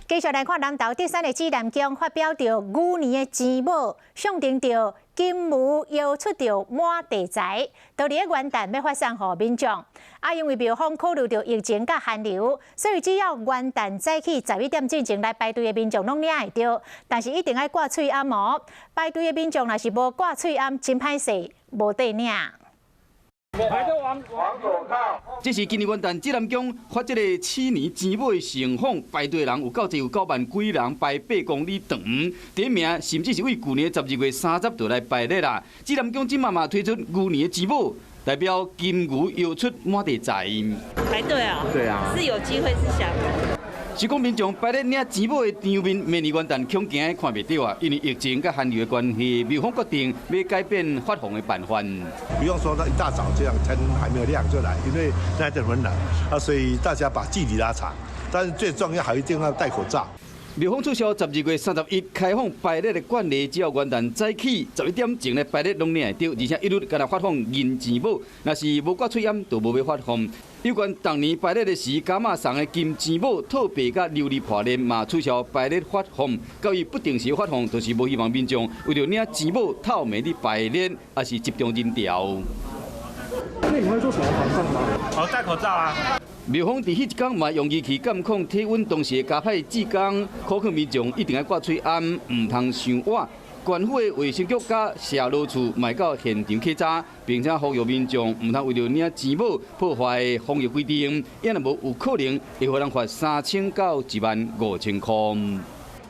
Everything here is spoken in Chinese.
继续来看南投第三个指南宫发表着牛年的钱宝，象征着金牛摇出着满地财，都伫咧元旦要发送给民众。因为庙方考虑到疫情甲寒流，所以只要元旦早起11点进前来排队的民众拢领会到，但是一定要挂喙罨哦。排队的民众若是无挂喙罨，真歹势，无得领。这是今年元旦指南宫发这个鼠年钱宝的盛况，排队人有够济，有9万几人排8公里长。第一名甚至是为旧年12月30就来排列啦。指南宫今嘛推出牛年的钱宝，代表金牛摇出满地财。排队啊？对啊，是有机会是想。是讲民众排咧领钱宝的场面，明年元旦恐惊看袂到啊！因为疫情甲寒流的关系，庙方决定要改变发放的办法。不用说一大早这样天还没有亮就来，因为那阵很冷啊，所以大家把距离拉长。但是最重要还一定要戴口罩。庙方促销12月31开放排列的惯例，只要元旦早起11点前的排列拢领会到，而且一律敢若发放银钱宝，若是无挂喙罨，就无要发放。有关当年排列的时，加码送的金钱宝、套白甲琉璃破链嘛取消排列发放，到于不定时发放，就是无希望民众为了领钱宝透明的排列，也是集中人潮。那你们会做什么防范吗？戴口罩啊。庙方伫迄一天嘛用仪器监控体温，同时加派志工，考劝民众一定要挂喙罨，唔通伤晚。县府的卫生局甲社路处嘛到现场稽查，并且呼吁民众唔通为了领钱宝破坏防疫规定，因若无有可能会互人罚3000到15000块。